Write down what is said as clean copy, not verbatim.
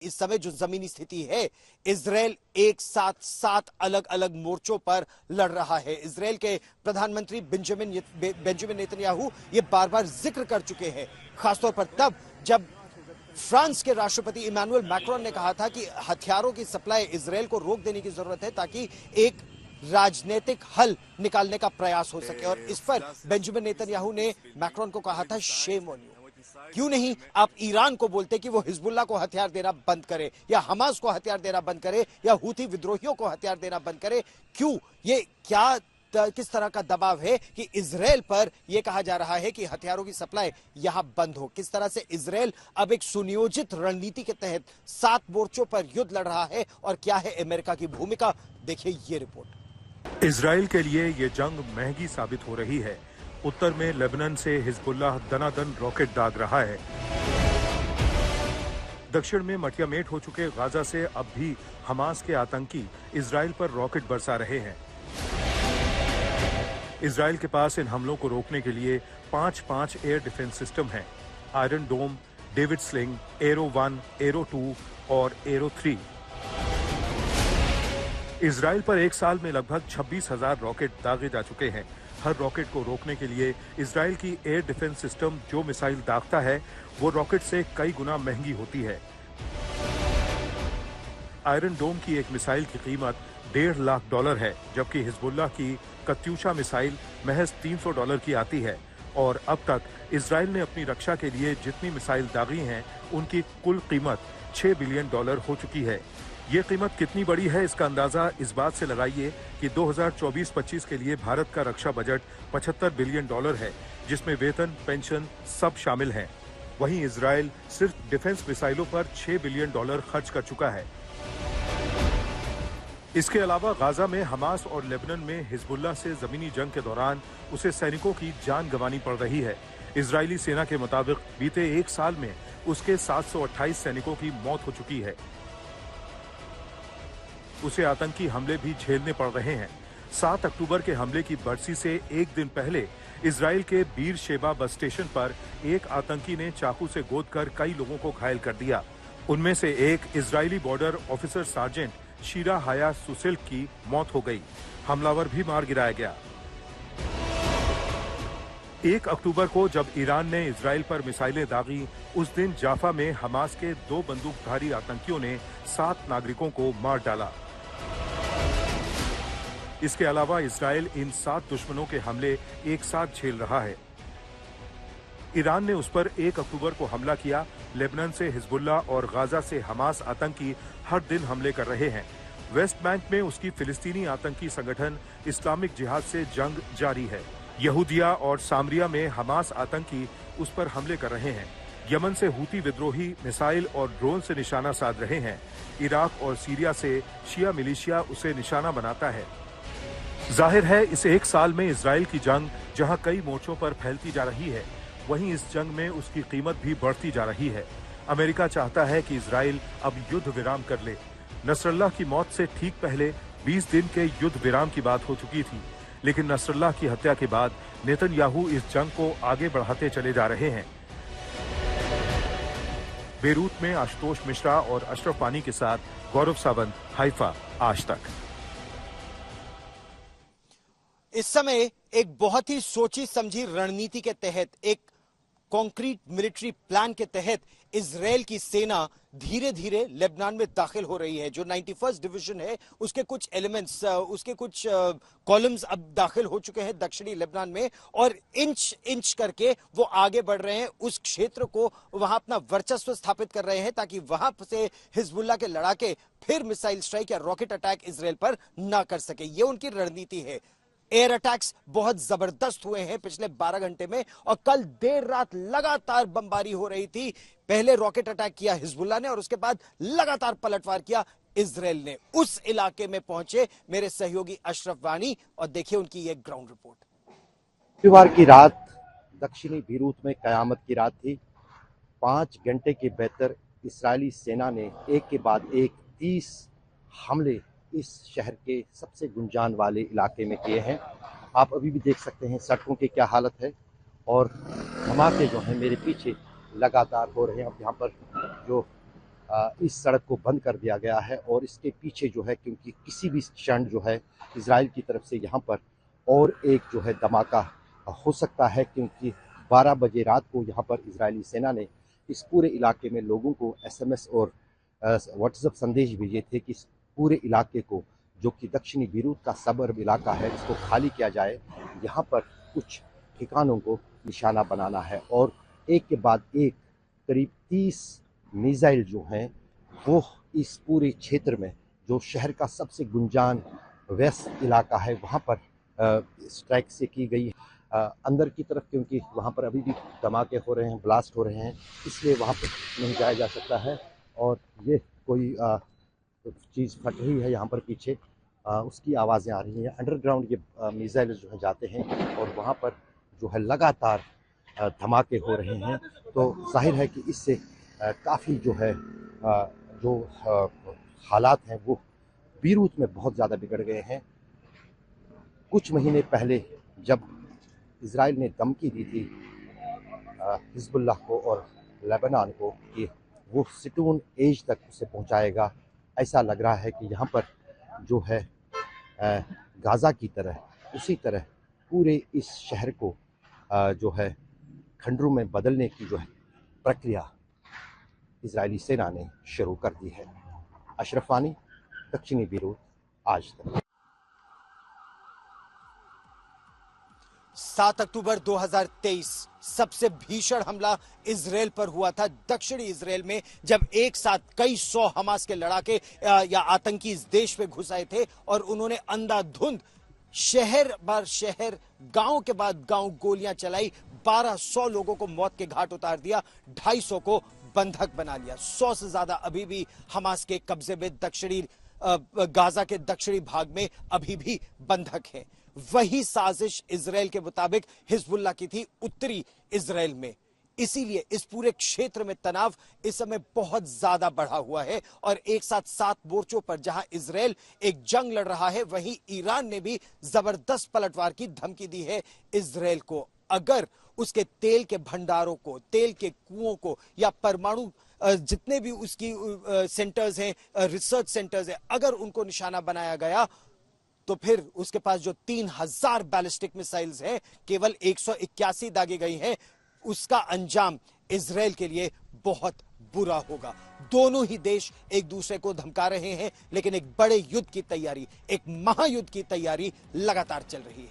इस समय जो जमीनी स्थिति है, इजराइल एक साथ 7 अलग अलग मोर्चों पर लड़ रहा है। इजराइल के प्रधानमंत्री बेंजामिन नेतन्याहू ये बार बार जिक्र कर चुके हैं, खासतौर पर तब जब फ्रांस के राष्ट्रपति इमैनुअल मैक्रोन ने कहा था कि हथियारों की सप्लाई इजराइल को रोक देने की जरूरत है ताकि एक राजनीतिक हल निकालने का प्रयास हो सके। और इस पर बेंजामिन नेतन्याहू ने मैक्रोन को कहा था, शेम ऑन यू, क्यों नहीं आप ईरान को बोलते कि वो हिजबुल्लाह को हथियार देना बंद करे या हमास को हथियार देना बंद करे या हूथी विद्रोहियों को हथियार देना बंद करे। क्यों, ये क्या किस तरह का दबाव है कि इजराइल पर यह कहा जा रहा है कि हथियारों की सप्लाई यहां बंद हो? किस तरह से इजराइल अब एक सुनियोजित रणनीति के तहत 7 मोर्चों पर युद्ध लड़ रहा है और क्या है अमेरिका की भूमिका, देखिए ये रिपोर्ट। इजराइल के लिए ये जंग महंगी साबित हो रही है। उत्तर में लेबनान से हिजबुल्लाह दनादन रॉकेट दाग रहा है। दक्षिण में मटियामेट हो चुके गाजा से अब भी हमास के आतंकी इजराइल पर रॉकेट बरसा रहे हैं। इजराइल के पास इन हमलों को रोकने के लिए 5 एयर डिफेंस सिस्टम हैं। आयरन डोम, डेविड स्लिंग, एरो 1, एरो 2 और एरो 3। इजराइल पर एक साल में लगभग 26,000 रॉकेट दागे जा चुके हैं। हर रॉकेट को रोकने के लिए इजराइल की एयर डिफेंस सिस्टम जो मिसाइल दागता है वो रॉकेट से कई गुना महंगी होती है। आयरन डोम की एक मिसाइल की कीमत $1.5 लाख है, जबकि हिजबुल्लाह की कत्यूशा मिसाइल महज $300 की आती है। और अब तक इजराइल ने अपनी रक्षा के लिए जितनी मिसाइल दागी हैं उनकी कुल कीमत $6 बिलियन हो चुकी है। ये कीमत कितनी बड़ी है इसका अंदाजा इस बात से लगाइए कि 2024-25 के लिए भारत का रक्षा बजट $75 बिलियन है, जिसमें वेतन, पेंशन सब शामिल हैं। वहीं इजराइल सिर्फ डिफेंस मिसाइलों पर $6 बिलियन खर्च कर चुका है। इसके अलावा गाजा में हमास और लेबनान में हिजबुल्लाह से जमीनी जंग के दौरान उसे सैनिकों की जान गंवानी पड़ रही है। इजरायली सेना के मुताबिक बीते एक साल में उसके 728 सैनिकों की मौत हो चुकी है। उसे आतंकी हमले भी झेलने पड़ रहे हैं। 7 अक्टूबर के हमले की बरसी से एक दिन पहले इजराइल के बीर शेबा बस स्टेशन पर एक आतंकी ने चाकू से गोदकर कई लोगों को घायल कर दिया। उनमें से एक इजरायली बॉर्डर ऑफिसर सार्जेंट शीरा हया सुसिल्क की मौत हो गई। हमलावर भी मार गिराया गया। 1 अक्टूबर को जब ईरान ने इजराइल पर मिसाइलें दागी, उस दिन जाफा में हमास के 2 बंदूकधारी आतंकियों ने 7 नागरिकों को मार डाला। इसके अलावा इजराइल इन 7 दुश्मनों के हमले एक साथ झेल रहा है। ईरान ने उस पर 1 अक्टूबर को हमला किया। लेबनान से हिजबुल्लाह और गाजा से हमास आतंकी हर दिन हमले कर रहे हैं। वेस्ट बैंक में उसकी फिलिस्तीनी आतंकी संगठन इस्लामिक जिहाद से जंग जारी है। यहूदिया और सामरिया में हमास आतंकी उस पर हमले कर रहे हैं। यमन से हूती विद्रोही मिसाइल और ड्रोन से निशाना साध रहे हैं। इराक और सीरिया से शिया मिलिशिया उसे निशाना बनाता है। जाहिर है इस एक साल में इजराइल की जंग जहां कई मोर्चों पर फैलती जा रही है, वहीं इस जंग में उसकी कीमत भी बढ़ती जा रही है। अमेरिका चाहता है कि इजराइल अब युद्ध विराम कर ले। नसरल्लाह की मौत से ठीक पहले 20 दिन के युद्ध विराम की बात हो चुकी थी, लेकिन नसरल्लाह की हत्या के बाद नेतन्याहू इस जंग को आगे बढ़ाते चले जा रहे हैं। बेरूत में आशुतोष मिश्रा और अशरफ वानी के साथ गौरव सावंत, हाइफा, आज तक। इस समय एक बहुत ही सोची समझी रणनीति के तहत, एक कॉन्क्रीट मिलिट्री प्लान के तहत इजराइल की सेना धीरे धीरे लेबनान में दाखिल हो रही है। जो 91st डिवीजन है उसके कुछ एलिमेंट्स, उसके कुछ कॉलम्स अब दाखिल हो चुके हैं दक्षिणी लेबनान में और इंच इंच करके वो आगे बढ़ रहे हैं। उस क्षेत्र को वहां अपना वर्चस्व स्थापित कर रहे हैं ताकि वहां से हिजबुल्लाह के लड़ाके फिर मिसाइल स्ट्राइक या रॉकेट अटैक इजराइल पर ना कर सके। ये उनकी रणनीति है। एयर अटैक्स बहुत जबरदस्त हुए हैं पिछले 12 घंटे में और कल देर रात लगातार बमबारी हो रही थी। पहले रॉकेट अटैक किया हिजबुल्लाह ने और उसके बाद लगातार पलटवार किया इजराइल ने। उस इलाके में पहुंचे मेरे सहयोगी अशरफ वानी और देखिए उनकी ये ग्राउंड रिपोर्ट। रविवार की रात दक्षिणी बेरूत में कयामत की रात थी। 5 घंटे के भीतर इस्राएली सेना ने एक के बाद एक 30 हमले इस शहर के सबसे गुंजान वाले इलाके में किए हैं। आप अभी भी देख सकते हैं सड़कों की क्या हालत है और धमाके जो हैं मेरे पीछे लगातार हो रहे हैं। अब यहाँ पर जो इस सड़क को बंद कर दिया गया है और इसके पीछे जो है, क्योंकि किसी भी क्षण जो है इजराइल की तरफ से यहाँ पर और एक जो है धमाका हो सकता है, क्योंकि 12 बजे रात को यहाँ पर इजरायली सेना ने इस पूरे इलाके में लोगों को SMS और व्हाट्सएप संदेश भेजे थे कि इस पूरे इलाके को, जो कि दक्षिणी बीरूत का सबर्ब इलाका है, इसको खाली किया जाए। यहाँ पर कुछ ठिकानों को निशाना बनाना है और एक के बाद एक करीब 30 मिसाइल जो हैं वो इस पूरे क्षेत्र में, जो शहर का सबसे गुंजान व्यस्त इलाका है, वहाँ पर स्ट्राइक से की गई। अंदर की तरफ क्योंकि वहाँ पर अभी भी धमाके हो रहे हैं, ब्लास्ट हो रहे हैं, इसलिए वहाँ पर नहीं जाया जा सकता है। और ये कोई चीज़ फट रही है यहाँ पर पीछे, उसकी आवाज़ें आ रही हैं। अंडरग्राउंड ये मिसाइल जो है जाते हैं और वहाँ पर जो है लगातार धमाके हो रहे हैं। तो जाहिर है कि इससे काफ़ी जो है जो हालात हैं वो बीरूत में बहुत ज़्यादा बिगड़ गए हैं। कुछ महीने पहले जब इजराइल ने धमकी दी थी हिजबुल्लाह को और लेबनान को कि वो स्टोन एज तक उसे पहुंचाएगा, ऐसा लग रहा है कि यहाँ पर जो है गाज़ा की तरह, उसी तरह पूरे इस शहर को जो है खंडरों में बदलने की जो है प्रक्रिया इजरायली सेना ने शुरू कर दी है। अशरफ वानी, दक्षिणी बीरूत, आज तक। 7 अक्टूबर 2023 सबसे भीषण हमला इजराइल पर हुआ था दक्षिणी इजराइल में, जब एक साथ कई सौ हमास के लड़ाके या आतंकी इस देश में घुस आए थे और उन्होंने अंधाधुंध शहर बार शहर, गांव के बाद गांव गोलियां चलाई। 1200 लोगों को मौत के घाट उतार दिया, 250 को बंधक बना लिया। 100 से ज्यादा अभी भी हमास के कब्जे में दक्षिणी गाजा के दक्षिणी भाग में अभी भी बंधक हैं। वही साजिश इजराइल के मुताबिक हिजबुल्लाह की थी उत्तरी इजराइल में। इसीलिए इस पूरे क्षेत्र में तनाव इस समय बहुत ज्यादा बढ़ा हुआ है और एक साथ 7 मोर्चों पर जहां इजराइल एक जंग लड़ रहा है, वहीं ईरान ने भी जबरदस्त पलटवार की धमकी दी है इजराइल को। अगर उसके तेल के भंडारों को, तेल के कुओं को या परमाणु जितने भी उसकी सेंटर्स हैं, रिसर्च सेंटर्स हैं, अगर उनको निशाना बनाया गया तो फिर उसके पास जो 3000 बैलिस्टिक मिसाइल्स हैं, केवल 181 दागी गई हैं, उसका अंजाम इजराइल के लिए बहुत बुरा होगा। दोनों ही देश एक दूसरे को धमका रहे हैं, लेकिन एक बड़े युद्ध की तैयारी, एक महायुद्ध की तैयारी लगातार चल रही है।